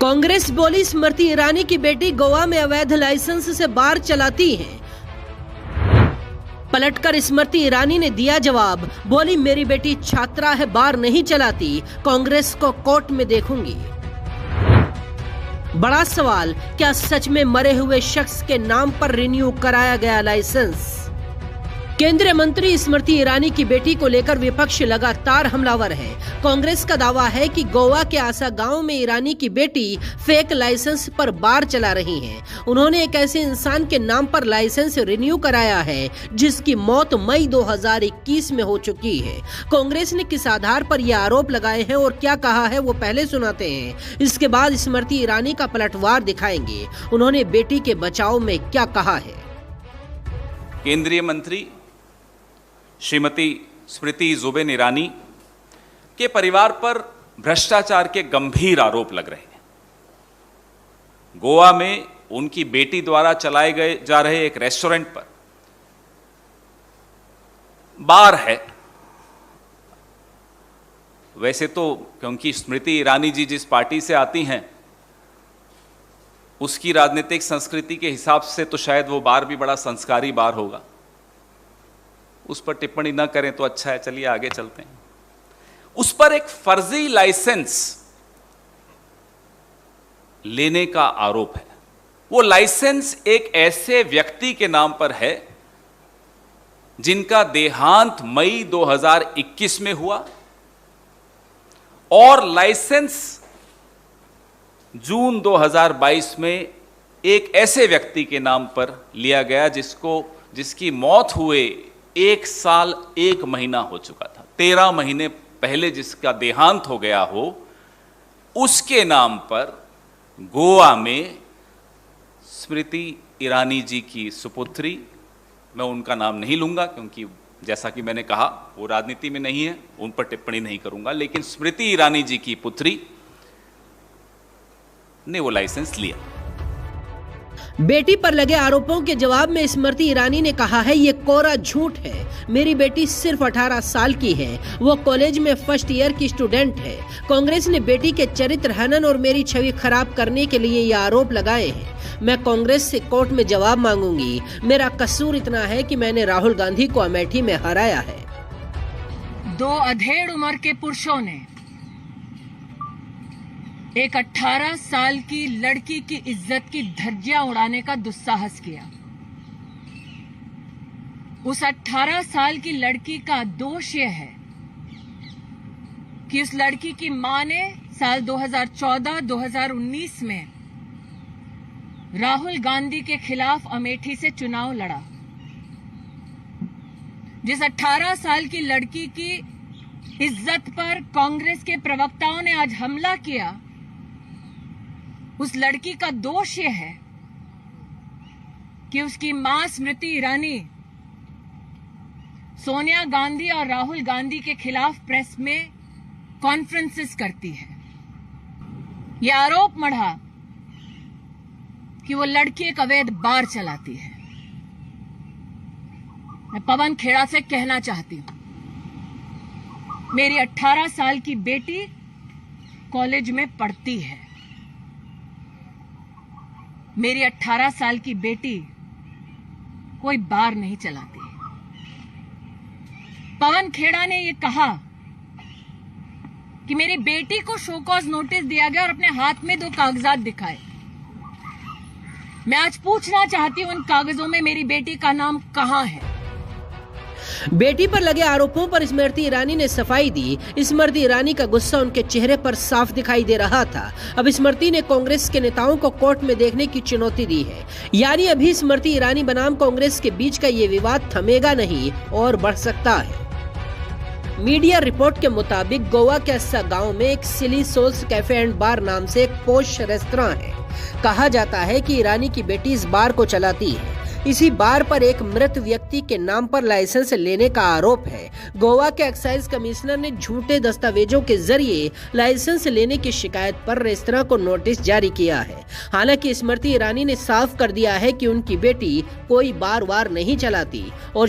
कांग्रेस बोली स्मृति ईरानी की बेटी गोवा में अवैध लाइसेंस से बार चलाती है। पलटकर स्मृति ईरानी ने दिया जवाब, बोली मेरी बेटी छात्रा है, बार नहीं चलाती, कांग्रेस को कोर्ट में देखूंगी। बड़ा सवाल, क्या सच में मरे हुए शख्स के नाम पर रिन्यू कराया गया लाइसेंस? केंद्रीय मंत्री स्मृति ईरानी की बेटी को लेकर विपक्ष लगातार हमलावर है। कांग्रेस का दावा है कि गोवा के आसा गांव में ईरानी की बेटी फेक लाइसेंस पर बार चला रही हैं। उन्होंने एक ऐसे इंसान के नाम पर लाइसेंस रिन्यू कराया है जिसकी मौत मई 2021 में हो चुकी है। कांग्रेस ने किस आधार पर यह आरोप लगाए हैं और क्या कहा है वो पहले सुनाते हैं, इसके बाद स्मृति ईरानी का पलटवार दिखाएंगे। उन्होंने बेटी के बचाव में क्या कहा है। केंद्रीय मंत्री श्रीमती स्मृति जुबिन ईरानी के परिवार पर भ्रष्टाचार के गंभीर आरोप लग रहे हैं। गोवा में उनकी बेटी द्वारा चलाए जा रहे एक रेस्टोरेंट पर बार है। वैसे तो क्योंकि स्मृति ईरानी जी जिस पार्टी से आती हैं उसकी राजनीतिक संस्कृति के हिसाब से तो शायद वो बार भी बड़ा संस्कारी बार होगा। उस पर टिप्पणी न करें तो अच्छा है, चलिए आगे चलते हैं। उस पर एक फर्जी लाइसेंस लेने का आरोप है। वो लाइसेंस एक ऐसे व्यक्ति के नाम पर है जिनका देहांत मई 2021 में हुआ और लाइसेंस जून 2022 में एक ऐसे व्यक्ति के नाम पर लिया गया जिसकी मौत हुए 1 साल 1 महीना हो चुका था। 13 महीने पहले जिसका देहांत हो गया हो, उसके नाम पर गोवा में स्मृति ईरानी जी की सुपुत्री, मैं उनका नाम नहीं लूंगा क्योंकि जैसा कि मैंने कहा वो राजनीति में नहीं है, उन पर टिप्पणी नहीं करूंगा, लेकिन स्मृति ईरानी जी की पुत्री ने वो लाइसेंस लिया। बेटी पर लगे आरोपों के जवाब में स्मृति ईरानी ने कहा है, ये कोरा झूठ है। मेरी बेटी सिर्फ 18 साल की है, वो कॉलेज में फर्स्ट ईयर की स्टूडेंट है। कांग्रेस ने बेटी के चरित्र हनन और मेरी छवि खराब करने के लिए ये आरोप लगाए हैं। मैं कांग्रेस से कोर्ट में जवाब मांगूंगी। मेरा कसूर इतना है कि मैंने राहुल गांधी को अमेठी में हराया है। 2 अधेड़ उम्र के पुरुषों ने एक 18 साल की लड़की की इज्जत की धज्जियां उड़ाने का दुस्साहस किया। उस 18 साल की लड़की का दोष यह है कि उस लड़की की मां ने साल 2014-2019 में राहुल गांधी के खिलाफ अमेठी से चुनाव लड़ा। जिस 18 साल की लड़की की इज्जत पर कांग्रेस के प्रवक्ताओं ने आज हमला किया, उस लड़की का दोष यह है कि उसकी मां स्मृति ईरानी सोनिया गांधी और राहुल गांधी के खिलाफ प्रेस में कॉन्फ्रेंसेस करती है। यह आरोप मढ़ा कि वो लड़की एक अवैध बार चलाती है। मैं पवन खेड़ा से कहना चाहती हूं, मेरी 18 साल की बेटी कॉलेज में पढ़ती है। मेरी 18 साल की बेटी कोई बार नहीं चलाती। पवन खेड़ा ने यह कहा कि मेरी बेटी को शो कॉज नोटिस दिया गया और अपने हाथ में 2 कागजात दिखाए। मैं आज पूछना चाहती हूं, उन कागजों में मेरी बेटी का नाम कहां है? बेटी पर लगे आरोपों पर स्मृति ईरानी ने सफाई दी। स्मृति ईरानी का गुस्सा उनके चेहरे पर साफ दिखाई दे रहा था। अब स्मृति ने कांग्रेस के नेताओं को कोर्ट में देखने की चुनौती दी है। यानी अभी स्मृति ईरानी बनाम कांग्रेस के बीच का ये विवाद थमेगा नहीं और बढ़ सकता है। मीडिया रिपोर्ट के मुताबिक गोवा के अस्सा गांव में एक सिली सोल्स कैफे एंड बार नाम से एक पोश रेस्तरां है। कहा जाता है कि ईरानी की बेटी इस बार को चलाती है। इसी बार पर एक मृत व्यक्ति के नाम पर लाइसेंस लेने का आरोप है। गोवा के एक्साइज कमिश्नर ने झूठे दस्तावेजों के जरिए लाइसेंस लेने की शिकायत पर रेस्तरां को नोटिस जारी किया है। हालांकि स्मृति ईरानी ने साफ कर दिया है कि उनकी बेटी कोई बार वार नहीं चलाती और